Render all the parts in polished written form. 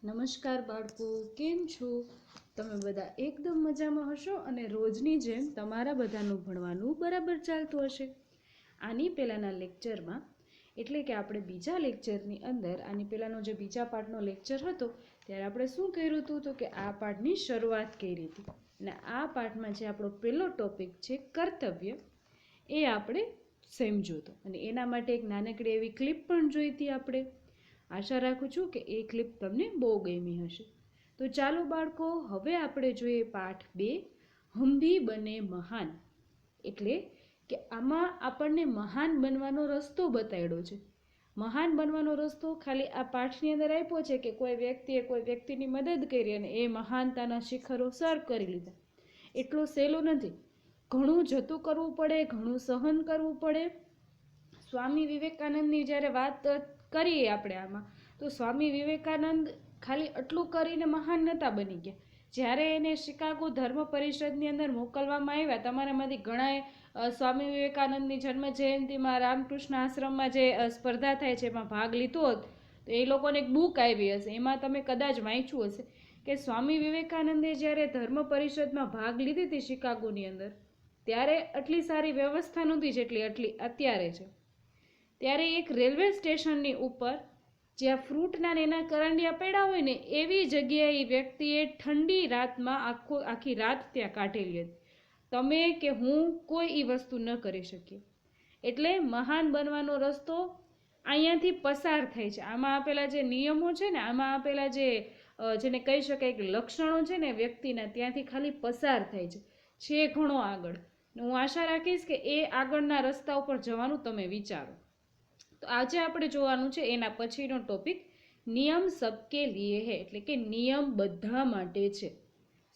નમસ્કાર બાળકો, કેમ છો? તમે બધા એકદમ મજામાં હશો અને રોજની જેમ તમારા બધાનું ભણવાનું બરાબર ચાલતું હશે. આની પહેલાંના લેક્ચરમાં એટલે કે આપણે બીજા લેક્ચરની અંદર આની પહેલાંનો જે બીજા પાઠનો લેક્ચર હતો ત્યારે આપણે શું કર્યું હતું તો કે આ પાઠની શરૂઆત કરી હતી અને આ પાઠમાં જે આપણો પહેલો ટોપિક છે કર્તવ્ય એ આપણે સમજ્યો હતો અને એના માટે એક નાનકડી એવી ક્લિપ પણ જોઈ હતી આપણે. આશા રાખું છું કે એ ક્લિપ તમને બહુ ગમી હશે. તો ચાલો બાળકો, હવે આપણે જોઈએ પાઠ 2, હંભી બને મહાન. એટલે કે આમાં આપણને મહાન બનવાનો રસ્તો બતાવ્યો છે. મહાન બનવાનો રસ્તો ખાલી આ પાઠની અંદર આપ્યો છે કે કોઈ વ્યક્તિએ કોઈ વ્યક્તિની મદદ કરી અને એ મહાનતાના શિખરો સર કરી લીધા. એટલો સહેલો નથી, ઘણું જતું કરવું પડે, ઘણું સહન કરવું પડે. સ્વામી વિવેકાનંદની જ્યારે વાત કરીએ આપણે આમાં, તો સ્વામી વિવેકાનંદ ખાલી આટલું કરીને મહાન નહોતા બની ગયા. જ્યારે એને શિકાગો ધર્મ પરિષદની અંદર મોકલવામાં આવ્યા, તમારામાંથી ઘણાએ સ્વામી વિવેકાનંદની જન્મ જયંતિમાં રામકૃષ્ણ આશ્રમમાં જે સ્પર્ધા થાય છે એમાં ભાગ લીધો હોત તો એ લોકોને એક બુક આવી હશે, એમાં તમે કદાચ વાંચ્યું હશે કે સ્વામી વિવેકાનંદે જ્યારે ધર્મ પરિષદમાં ભાગ લીધી હતી શિકાગોની અંદર, ત્યારે આટલી સારી વ્યવસ્થા નહોતી જેટલી અત્યારે છે. ત્યારે એક રેલવે સ્ટેશનની ઉપર જ્યાં ફ્રૂટના ને એના કરંડિયા પડ્યા હોય ને એવી જગ્યાએ એ વ્યક્તિએ ઠંડી રાતમાં આખી રાત ત્યાં કાઢેલી હતી. તમે કે હું કોઈ એ વસ્તુ ન કરી શકીએ. એટલે મહાન બનવાનો રસ્તો અહીંયાથી પસાર થાય છે. આમાં આપેલા જે નિયમો છે ને, આમાં આપેલા જેને કહી શકાય કે લક્ષણો છે ને વ્યક્તિના, ત્યાંથી ખાલી પસાર થાય છે ઘણો આગળ. હું આશા રાખીશ કે એ આગળના રસ્તા ઉપર જવાનું તમે વિચારો. તો આજે આપણે જોવાનું છે એના પછીનો ટોપિક નિયમ સબકે લીએ હે, એટલે કે નિયમ બધા માટે છે.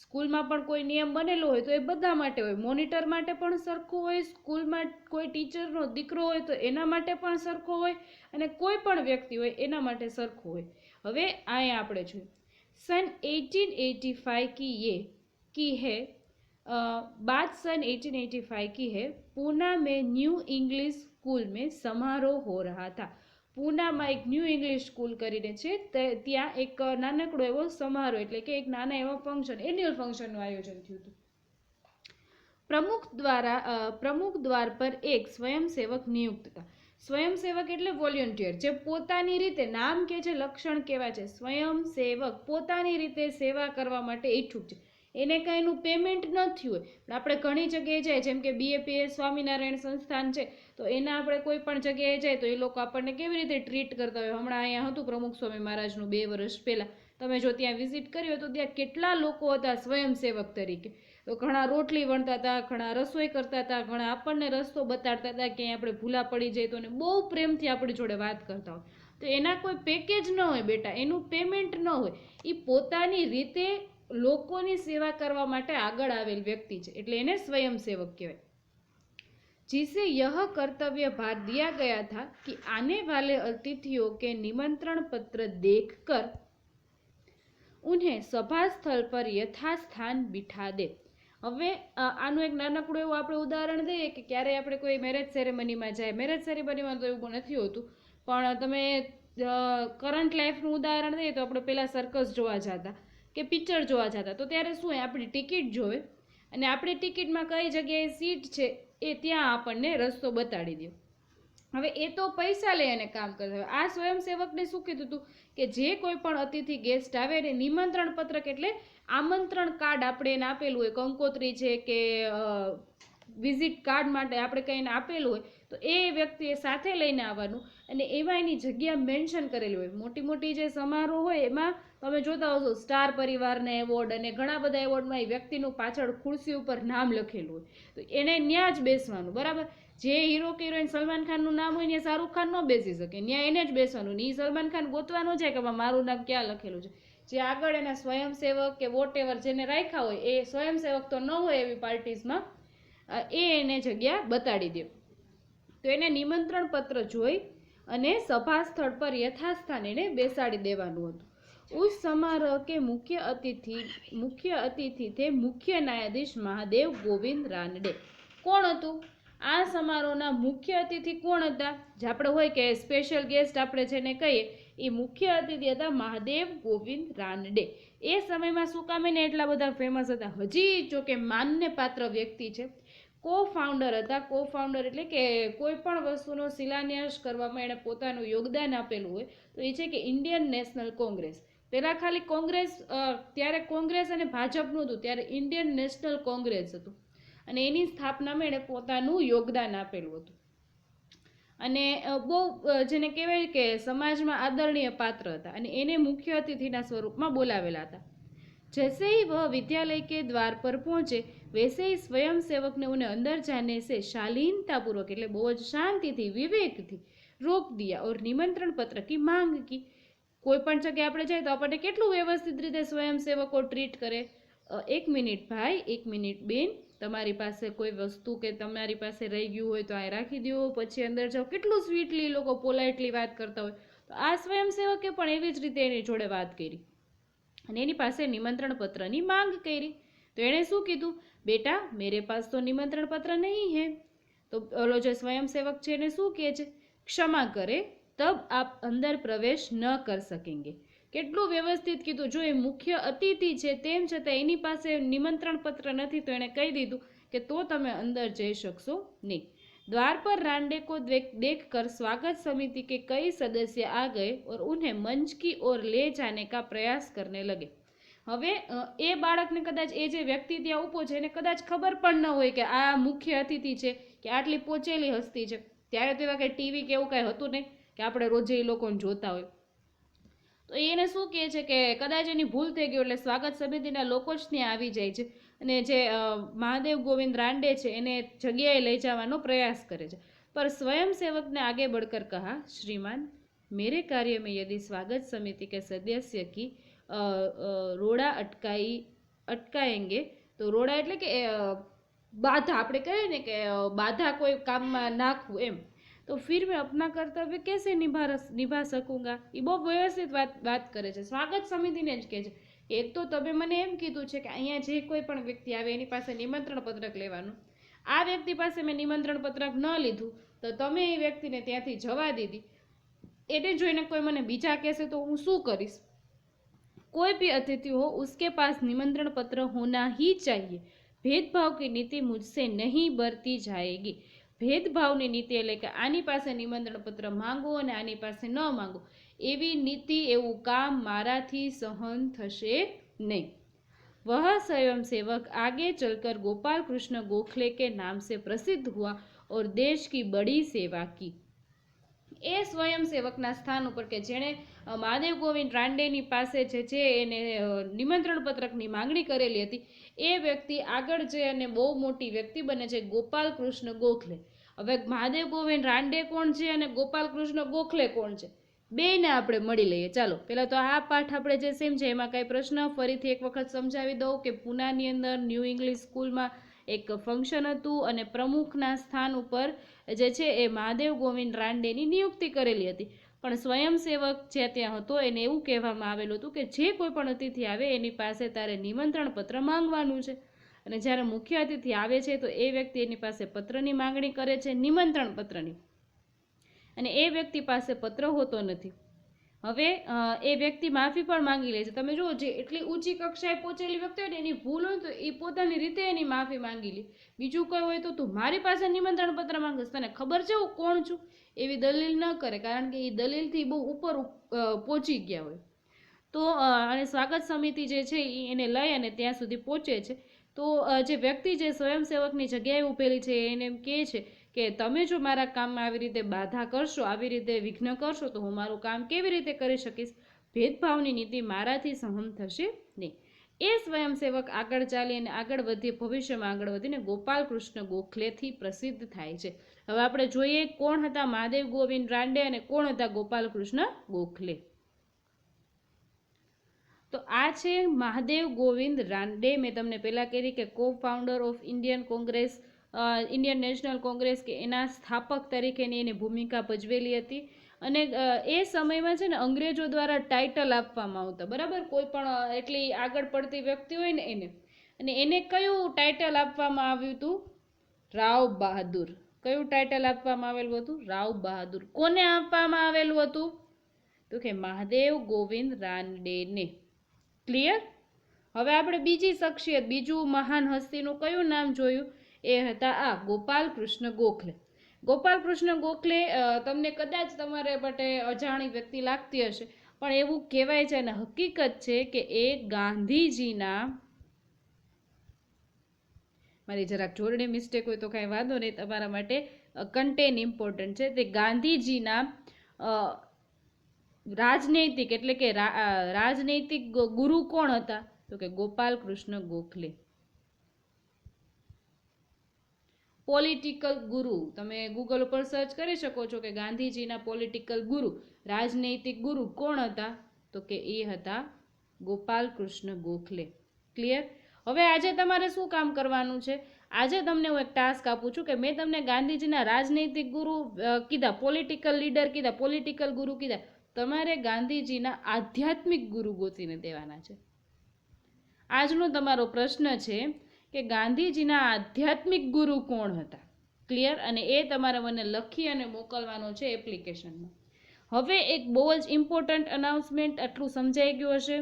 સ્કૂલમાં પણ કોઈ નિયમ બનેલો હોય તો એ બધા માટે હોય. મોનિટર માટે પણ સરખું હોય, સ્કૂલમાં કોઈ ટીચરનો દીકરો હોય તો એના માટે પણ સરખો હોય અને કોઈ પણ વ્યક્તિ હોય એના માટે સરખું હોય. હવે અહીંયા આપણે જોઈએ सन 1885 की है बात सन 1885 की है, पूना में न्यू इंग्लिश स्कूल में समारोह हो रहा था. પૂનામાં એક ન્યૂ ઇંગ્લિશ સ્કૂલ કરીને છે, ત્યાં એક નાનકડો એવો સમારોહ એટલે કે એક નાના એવા ફંક્શન, એન્યુઅલ ફંક્શનનું આયોજન થયું હતું. પ્રમુખ દ્વાર પર એક સ્વયંસેવક નિયુક્ત હતા. સ્વયંસેવક એટલે વોલેન્ટિયર, જે પોતાની રીતે, નામ કે છે, લક્ષણ કેવા છે, સ્વયંસેવક પોતાની રીતે સેવા કરવા માટે ઈચ્છુક છે. એને કંઈ એનું પેમેન્ટ નથી હોય. આપણે ઘણી જગ્યાએ જાય, જેમ કે BAPS સ્વામિનારાયણ સંસ્થાન છે, તો એના આપણે કોઈ પણ જગ્યાએ જાય તો એ લોકો આપણને કેવી રીતે ટ્રીટ કરતા હોય. હમણાં અહીંયા હતું પ્રમુખ સ્વામી મહારાજનું 2 વર્ષ પહેલાં, તમે જો ત્યાં વિઝિટ કરી હોય તો ત્યાં કેટલા લોકો હતા સ્વયંસેવક તરીકે. તો ઘણા રોટલી વણતા હતા, ઘણા રસોઈ કરતા હતા, ઘણા આપણને રસ્તો બતાડતા હતા, ક્યાંય આપણે ભૂલા પડી જાય તો બહુ પ્રેમથી આપણી જોડે વાત કરતા હોય. તો એના કોઈ પેકેજ ન હોય બેટા, એનું પેમેન્ટ ન હોય. એ પોતાની રીતે લોકોની સેવા કરવા માટે આગળ આવેલ વ્યક્તિ છે, એટલે એને સ્વયંસેવક કહેવાય. जिसे यह कर्तव्य भार दिया गया था कि आने वाले अतिथियों के निमंत्रण पत्र देखकर उन्हें सभा स्थल पर यथास्थान बिठा दे. હવે આનું એક નાનકડું એવું આપણે ઉદાહરણ દઈએ કે ક્યારેય આપણે કોઈ મેરેજ સેરેમનીમાં જાય. મેરેજ સેરેમનીમાં તો એવું નથી હોતું, પણ તમે કરંટ લાઈફનું ઉદાહરણ દઈએ તો આપણે પહેલાં સર્કસ જોવા જતા કે પિક્ચર જોવા જતા, તો ત્યારે શું હોય, આપણી ટિકિટ જોવે અને આપણી ટિકિટમાં કઈ જગ્યાએ સીટ છે એ ત્યાં આપણને રસ્તો બતાડી દે. હવે એ તો પૈસા લઈ અને કામ કરતા હોય. આ સ્વયંસેવકને શું કીધું હતું કે જે કોઈ પણ અતિથિ ગેસ્ટ આવે એને નિમંત્રણ પત્રક એટલે આમંત્રણ કાર્ડ આપણે એને આપેલું હોય, કંકોત્રી છે કે વિઝિટ કાર્ડ માટે આપણે કંઈને આપેલું હોય તો એ વ્યક્તિએ સાથે લઈને આવવાનું અને એમાં એની જગ્યા મેન્શન કરેલી હોય. મોટી મોટી જે સમારોહ હોય એમાં તમે જોતા હશો સ્ટાર પરિવારના એવોર્ડ અને ઘણા બધા એવોર્ડમાં એ વ્યક્તિનું પાછળ ખુરશી ઉપર નામ લખેલું હોય, તો એને ત્યાં જ બેસવાનું. બરાબર, જે હીરો કે હિરોઈન સલમાન ખાનનું નામ હોય ને શાહરૂખ ખાન ન બેસી શકે, ત્યાં એને જ બેસવાનું. એ સલમાન ખાન ગોતવા ન જાય કે મારું નામ ક્યાં લખેલું છે. જે આગળ એના સ્વયંસેવક કે વોટ એવર જેને રાખ્યા હોય, એ સ્વયંસેવક તો ન હોય એવી પાર્ટીઝમાં, એને જગ્યા બતાડી દે. તો એને નિમંત્રણ પત્ર જોઈ અને સભા સ્થળ પર યથાસ્થાન એને બેસાડી દેવાનું હતું. उस समारोह के मुख्य अतिथि थे मुख्य न्यायाधीश महादेव गोविंद रानडे. કોણ હતું આ સમારોહના મુખ્ય અતિથિ? કોણ હતા? જે આપણે હોય કે સ્પેશિયલ ગેસ્ટ આપણે જેને કહીએ એ મુખ્ય અતિથિ હતા મહાદેવ ગોવિંદ રાનડે. એ સમયમાં શું કામ એને એટલા બધા ફેમસ હતા? હજી જો કે માનને પાત્ર વ્યક્તિ છે. કો ફાઉન્ડર હતા. કો ફાઉન્ડર એટલે કે કોઈ પણ વસ્તુનો શિલાન્યાસ કરવામાં એણે પોતાનું યોગદાન આપેલું હોય તો એ છે કે ઇન્ડિયન નેશનલ કોંગ્રેસ. પહેલાં ખાલી કોંગ્રેસ, ત્યારે કોંગ્રેસ અને ભાજપનું હતું, ત્યારે ઇન્ડિયન નેશનલ કોંગ્રેસ હતું અને એની સ્થાપનામાં એણે પોતાનું યોગદાન આપેલું હતું. અને બહુ જેને કહેવાય કે સમાજમાં આદરણીય પાત્ર હતા અને એને મુખ્ય અતિથિના સ્વરૂપમાં બોલાવેલા હતા. जैसे ही वह विद्यालय के द्वार पर पहुंचे वैसे ही स्वयं सेवक ने उन्हें अंदर जाने से शालीनता पूर्वक એટલે બહુ જ શાંતિથી વિવેકથી રોક દિયા और निमंत्रण पत्र की मांग की. કોઈ પણ જગ્યાએ આપણે જાય તો આપણને કેટલું વ્યવસ્થિત રીતે સ્વયંસેવકો ટ્રીટ કરે. એક મિનિટ ભાઈ, એક મિનિટ બેન, તમારી પાસે કોઈ વસ્તુ કે તમારી પાસે રહી ગયું હોય તો આ રાખી દો, પછી અંદર જાઓ. કેટલું સ્વીટલી લોકો પોલાઇટલી વાત કરતા હોય. તો આ સ્વયંસેવકે પણ એવી જ રીતે એની જોડે વાત કરી અને એની પાસે નિમંત્રણ પત્રની માંગ કરી. તો એણે શું કીધું? બેટા મેરે પાસ તો નિમંત્રણ પત્ર નહીં હે. તો ઓલો જે સ્વયંસેવક છે એને શું કહે છે? ક્ષમા કરે તબ આપ અંદર પ્રવેશ ન કર સકેંગે. કેટલું વ્યવસ્થિત કીધું. જો એ મુખ્ય અતિથિ છે તેમ છતાં એની પાસે નિમંત્રણ પત્ર નથી તો એણે કહી દીધું કે તો તમે અંદર જઈ શકશો નહીં. द्वार पर रांडे को देख कर स्वागत समिति के कई सदस्य आ गए और उन्हें मंच की ओर ले जाने का प्रयास करने लगे. હવે એ બાળકને કદાચ એ જે વ્યક્તિ ત્યાં ઊભો છે એને કદાચ ખબર પણ ન હોય કે આ મુખ્ય અતિથિ છે કે આટલી પહોંચેલી હસ્તી છે. ત્યારે તો એવા કંઈ ટીવી કે એવું કાંઈ હતું નહીં કે આપણે રોજે એ લોકોને જોતા હોય. તો એને શું કહે છે કે કદાચ એની ભૂલ થઈ ગઈ એટલે સ્વાગત સમિતિના લોકો જ ત્યાં આવી જાય છે અને જે મહાદેવ ગોવિંદ રાંડે છે એને જગ્યાએ લઈ જવાનો પ્રયાસ કરે છે. पर स्वयंसेवक ने आगे बढ़कर कहा, श्रीमान मेरे कार्य में यदि स्वागत समिति के सदस्य की रोड़ा अटकाएंगे तो रोड़ा એટલે કે બાધા, આપણે કહીએ ને કે બાધા કોઈ કામમાં નાખવું એમ, તો फिर मैं अपना कर्तव्य कैसे निभा सकूंगा. એ બહુ વ્યવસ્થિત વાત કરે છે. સ્વાગત સમિતિને જ કહે છે એક તો તમે મને એમ કીધું છે કે અહીંયા જે કોઈ પણ વ્યક્તિ આવે એની પાસે નિમંત્રણ પત્રક લેવાનું. આ વ્યક્તિ પાસે મેં નિમંત્રણ પત્રક ન લીધું તો તમે એ વ્યક્તિને ત્યાંથી જવા દીધી. એને જોઈને કોઈ મને બીજા કહેશે તો હું શું કરીશ? कोई भी अतिथि हो उसके पास निमंत्रण पत्र होना ही चाहिए. भेदभाव की नीति मुझसे नहीं बरती जाएगी. भेदभावની નીતિ એટલે કે આની પાસે નિમંત્રણ પત્ર માંગો અને આની પાસે ન માંગો એવી નીતિ, એવું કામ મારાથી સહન થશે નહીં. वह स्वयंसेवक आगे चलकर गोपाल कृष्ण गोखले के नाम से प्रसिद्ध हुआ और देश की बड़ी सेवा की. એ સ્વયંસેવકના સ્થાન ઉપર કે જેણે મહાદેવ ગોવિંદ રાંડેની પાસે જે એને નિમંત્રણ પત્રકની માંગણી કરેલી હતી એ વ્યક્તિ આગળ જઈ અને બહુ મોટી વ્યક્તિ બને છે, ગોપાલ કૃષ્ણ ગોખલે. હવે મહાદેવ ગોવિંદ રાંડે કોણ છે અને ગોપાલ કૃષ્ણ ગોખલે કોણ છે બેયને આપણે મળી લઈએ. ચાલો પહેલાં તો આ પાઠ આપણે જે સેમ છે એમાં કાંઈ પ્રશ્ન ફરીથી એક વખત સમજાવી દઉં કે પૂનાની અંદર ન્યૂ ઇંગ્લિશ સ્કૂલમાં એક ફંક્શન હતું અને પ્રમુખના સ્થાન ઉપર જે છે એ મહાદેવ ગોવિંદ રાંડેની નિયુક્તિ કરેલી હતી. પણ સ્વયંસેવક જે ત્યાં હતો એને એવું કહેવામાં આવેલું હતું કે જે કોઈ પણ અતિથિ આવે એની પાસે તારે નિમંત્રણ પત્ર માંગવાનું છે. અને જ્યારે મુખ્ય અતિથિ આવે છે તો એ વ્યક્તિ એની પાસે પત્રની માંગણી કરે છે, નિમંત્રણ પત્રની, અને એ વ્યક્તિ પાસે પત્ર હોતો નથી. હવે એ વ્યક્તિ માફી પણ માંગી લે છે. તમે જુઓ, જે એટલી ઊંચી કક્ષાએ પહોંચેલી વ્યક્તિ હોય ને એની ભૂલ હોય તો એ પોતાની રીતે એની માફી માંગી લે. બીજું કોઈ હોય તો તું મારી પાસે નિમંત્રણ પત્ર માંગીશ, તને ખબર છે હું કોણ છું, એવી દલીલ ન કરે, કારણ કે એ દલીલથી બહુ ઉપર પહોંચી ગયા હોય. તો અને સ્વાગત સમિતિ જે છે એને લઈ અને ત્યાં સુધી પહોંચે છે. તો જે વ્યક્તિ જે સ્વયંસેવકની જગ્યાએ ઊભેલી છે એને એમ કહે છે કે તમે જો મારા કામમાં આવી રીતે બાધા કરશો, આવી રીતે વિઘ્ન કરશો તો હું મારું કામ કેવી રીતે કરી શકીશ? ભેદભાવની નીતિ મારાથી સહન થશે નહીં. એ સ્વયંસેવક આગળ ચાલી અને આગળ વધી, ભવિષ્યમાં આગળ વધીને ગોપાલ કૃષ્ણ ગોખલેથી પ્રસિદ્ધ થાય છે. હવે આપણે જોઈએ કોણ હતા મહાદેવ ગોવિંદ રાંડે અને કોણ હતા ગોપાલ કૃષ્ણ ગોખલે. તો આ છે મહાદેવ ગોવિંદ રાંડે. મેં તમને પહેલાં કહી કે કો founder of Indian Congress, Indian National Congress, કે એના સ્થાપક તરીકેની એની ભૂમિકા ભજવેલી હતી. અને એ સમયમાં છે ને અંગ્રેજો દ્વારા ટાઇટલ આપવામાં આવતા, બરાબર, કોઈ પણ એટલી આગળ પડતી વ્યક્તિ હોય ને એને. અને એને કયું ટાઇટલ આપવામાં આવ્યું હતું? રાવ બહાદુર. કયું ટાઇટલ આપવામાં આવેલું હતું? રાવ બહાદુર. કોને આપવામાં આવેલું હતું? તો કે મહાદેવ ગોવિંદ રાનડેને. ક્લિયર? હવે આપણે બીજી શખ્સિયત, બીજું મહાન હસ્તીનું કયું નામ જોયું? એ હતા આ ગોપાલ કૃષ્ણ ગોખલે. ગોપાલ કૃષ્ણ ગોખલે તમને કદાચ તમારે માટે અજાણી વ્યક્તિ લાગતી હશે, પણ એવું કહેવાય છે અને હકીકત છે કે એ ગાંધીજીના, મારી જરાક જોડણી મિસ્ટેક હોય તો કાંઈ વાંધો નહીં, તમારા માટે કન્ટેન ઇમ્પોર્ટન્ટ છે. તે ગાંધીજીના રાજનૈતિક એટલે કે રાજનૈતિક ગુરુ કોણ હતા? તો કે ગોપાલ કૃષ્ણ ગોખલે. પોલિટિકલ ગુરુ, તમે ગૂગલ ઉપર સર્ચ કરી શકો છો કે ગાંધીજીના પોલિટિકલ ગુરુ, રાજનૈતિક ગુરુ કોણ હતા? તો કે એ હતા ગોપાલ કૃષ્ણ ગોખલે. ક્લિયર? હવે આજે તમારે શું કામ કરવાનું છે? આજે તમને હું એક ટાસ્ક આપું છું કે મેં તમને ગાંધીજીના રાજનૈતિક ગુરુ કીધા, પોલિટિકલ લીડર કીધા, પોલિટિકલ ગુરુ કીધા, તમારે ગાંધીજીના આધ્યાત્મિક ગુરુ ગોતીને દેવાના છે. આજનો તમારો પ્રશ્ન છે કે ગાંધીજીના આધ્યાત્મિક ગુરુ કોણ હતા? ક્લિયર? અને એ તમારે મને લખી અને મોકલવાનો છે એપ્લિકેશનમાં. હવે એક બહુ જ ઇમ્પોર્ટન્ટ અનાઉન્સમેન્ટ, આટલું સમજાઈ ગયું હશે.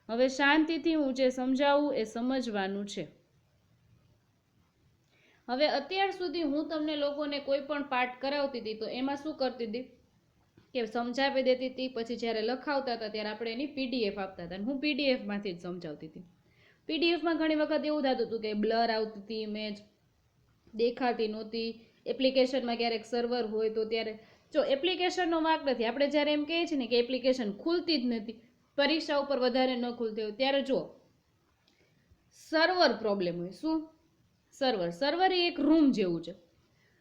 હવે શાંતિથી હું જે સમજાવું એ સમજવાનું છે. હવે અત્યાર સુધી હું તમને લોકોને કોઈ પણ પાઠ કરાવતી હતી તો એમાં શું કરતી હતી કે સમજાવી દેતી હતી, પછી જ્યારે લખાવતા હતા ત્યારે આપણે એની પીડીએફ આપતા હતા. હું પીડીએફમાંથી જ સમજાવતી હતી. પીડીએફમાં ઘણી વખત એવું થતું હતું કે બ્લર આવતી હતી, ઇમેજ દેખાતી નહોતી. એપ્લિકેશનમાં ક્યારેક સર્વર હોય તો ત્યારે, જો એપ્લિકેશનનો વાંક નથી, આપણે જ્યારે એમ કહીએ છીએ ને કે એપ્લિકેશન ખુલતી જ નથી, પરીક્ષા ઉપર વધારે ન ખુલતી હોય ત્યારે જો સર્વર પ્રોબ્લેમ હોય. શું? સર્વર એ એક રૂમ જેવું છે.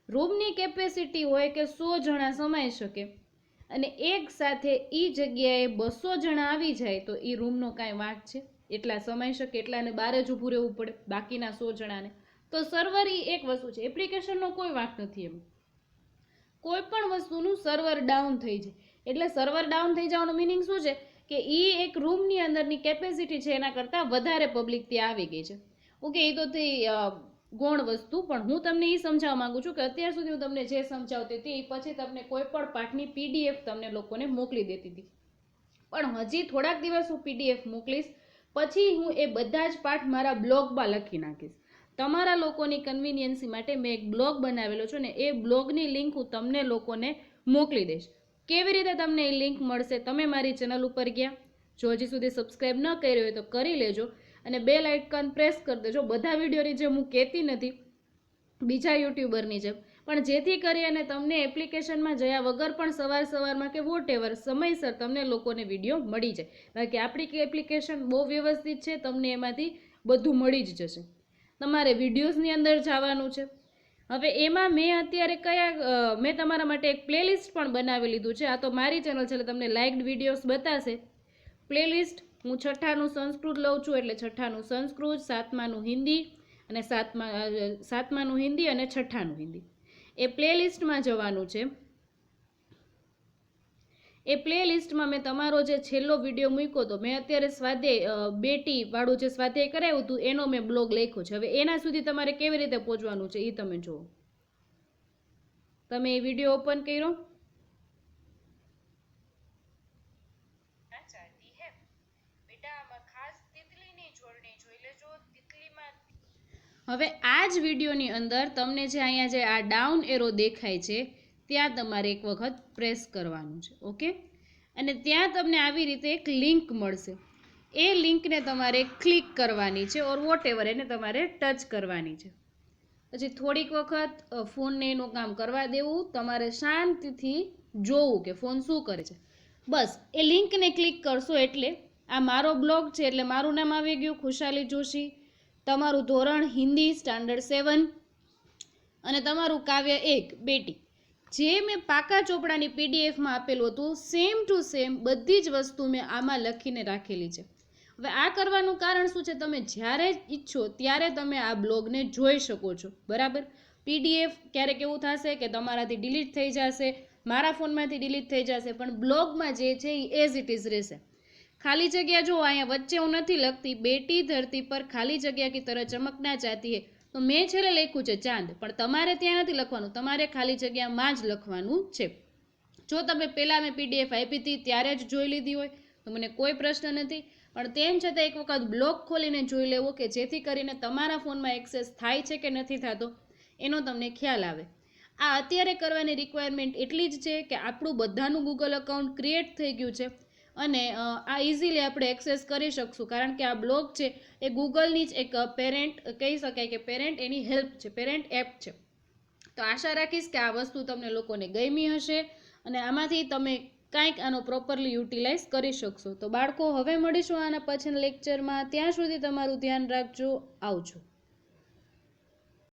રૂમની કેપેસિટી હોય કે 100 જણા સમાઈ શકે, અને એક સાથે એ જગ્યાએ 200 જણા આવી જાય તો એ રૂમનો કાંઈ વાંક છે? એટલા સમાઈ શકે, એટલાને બહાર જ ઊભું રહેવું પડે બાકીના 100 જણાને. તો સર્વર એ એક વસ્તુ છે, એપ્લિકેશનનો કોઈ વાંક નથી. એમ કોઈ પણ વસ્તુનું સર્વર ડાઉન થઈ જાય એટલે સર્વર ડાઉન થઈ જવાનું મિનિંગ શું છે કે એ એક રૂમની અંદરની કેપેસિટી છે એના કરતાં વધારે પબ્લિક ત્યાં આવી ગઈ છે. ઓકે, એ તો થઈ ગૌણ વસ્તુ, પણ હું તમને એ સમજાવવા માંગુ છું કે અત્યાર સુધી હું તમને જે સમજાવતી હતી પછી તમને કોઈ પણ પાઠની પીડીએફ તમને લોકોને મોકલી દેતી હતી, પણ હજી થોડાક દિવસ હું પીડીએફ મોકલીશ, પછી હું એ બધા જ પાઠ મારા બ્લોગમાં લખી નાખીશ. તમારા લોકોની કન્વિનિયન્સી માટે મેં એક બ્લોગ બનાવેલો છે ને એ બ્લોગની લિંક હું તમને લોકોને મોકલી દઈશ. કેવી રીતે તમને એ લિંક મળશે? તમે મારી ચેનલ ઉપર ગયા, જો હજી સુધી સબસ્ક્રાઈબ ન કરી હોય તો કરી લેજો અને બેલ આઇકન પ્રેસ કરી દેજો. બધા વિડીયોની જેમ હું કહેતી નથી બીજા યુટ્યુબરની જેમ, પણ જેથી કરી અને તમને એપ્લિકેશનમાં જયા વગર પણ સવારમાં કે વોટેવર સમયસર તમને લોકોને વિડીયો મળી જાય. બાકી આપણી એપ્લિકેશન બહુ વ્યવસ્થિત છે, તમને એમાંથી બધું મળી જ જશે. તમારે વિડીયોઝની અંદર જવાનું છે. હવે એમાં મેં અત્યારે મેં તમારા માટે એક પ્લેલિસ્ટ પણ બનાવી લીધું છે. આ તો મારી ચેનલ છે એટલે તમને લાઇક્ડ વિડીયોઝ બતાશે. પ્લેલિસ્ટ હું 6ઠાનું સંસ્કૃત લઉં છું એટલે 6ઠાનું સંસ્કૃત, 7માનું હિન્દી અને 7માનું હિન્દી અને 6ઠાનું હિન્દી. એ પ્લેલિસ્ટમાં જવાનું છે. એ પ્લેલિસ્ટમાં મેં તમારો જે છેલ્લો વિડીયો મૂક્યો હતો, મેં અત્યારે સ્વાધ્યાય બેટી વાળું જે સ્વાધ્યાય કરાવ્યું હતું એનો મેં બ્લોગ લખ્યો છે. હવે એના સુધી તમારે કેવી રીતે પહોંચવાનું છે એ તમે જુઓ. તમે એ વિડીયો ઓપન કર્યો, હવે આ જ વિડીયોની અંદર તમને જે અહીંયા જે આ ડાઉન એરો દેખાય છે ત્યાં તમારે એક વખત પ્રેસ કરવાનું છે. ઓકે, અને ત્યાં તમને આવી રીતે એક લિંક મળશે. એ લિંકને તમારે ક્લિક કરવાની છે ઓર વોટેવર એને તમારે ટચ કરવાની છે. પછી થોડીક વખત ફોનને એનું કામ કરવા દેવું, તમારે શાંતિથી જોવું કે ફોન શું કરે છે. બસ એ લિંકને ક્લિક કરશો એટલે આ મારો બ્લોગ છે, એટલે મારું નામ આવી ગયું ખુશાલી જોશી, તમારું ધોરણ હિન્દી સ્ટાન્ડર્ડ 7 અને તમારું કાવ્ય 1 બેટી. જે મેં પાકા ચોપડાની પીડીએફમાં આપેલું હતું સેમ ટુ સેમ બધી જ વસ્તુ મેં આમાં લખીને રાખેલી છે. હવે આ કરવાનું કારણ શું છે? તમે જ્યારે ઈચ્છો ત્યારે તમે આ બ્લોગને જોઈ શકો છો. બરાબર? પીડીએફ ક્યારેક એવું થશે કે તમારાથી ડિલીટ થઈ જશે, મારા ફોનમાંથી ડિલીટ થઈ જશે, પણ બ્લોગમાં જે છે એ એઝ ઇટ ઇઝ રહેશે. ખાલી જગ્યા જો અહીંયા વચ્ચે હું નથી લખતી, બેટી ધરતી પર ખાલી જગ્યા કી તરહ ચમકના ચાહતી હે, તો મેં છેલ્લે લખ્યું છે ચાંદ, પણ તમારે ત્યાં નથી લખવાનું, તમારે ખાલી જગ્યામાં જ લખવાનું છે. જો તમે પહેલાં મેં PDF આપી હતી ત્યારે જ જોઈ લીધી હોય તો મને કોઈ પ્રશ્ન નથી, પણ તેમ છતાં એક વખત બ્લોગ ખોલીને જોઈ લેવો કે જેથી કરીને તમારા ફોનમાં એક્સેસ થાય છે કે નથી થતો એનો તમને ખ્યાલ આવે. આ અત્યારે કરવાની રિક્વાયરમેન્ટ એટલી જ છે કે આપણું બધાનું ગૂગલ અકાઉન્ટ ક્રિએટ થઈ ગયું છે અને આ ઇઝીલી આપણે એક્સેસ કરી શકશું, કારણ કે આ બ્લોગ છે એ ગૂગલની જ એક પેરેન્ટ કહી શકાય કે પેરેન્ટ એની હેલ્પ છે, પેરેન્ટ એપ છે. તો આશા રાખીશ કે આ વસ્તુ તમને લોકોને ગમી હશે અને આમાંથી તમે કાંઈક આનો પ્રોપરલી યુટિલાઇઝ કરી શકશો. તો બાળકો, હવે મળીશું આના પછીના લેક્ચરમાં. ત્યાં સુધી તમારું ધ્યાન રાખજો. આવજો.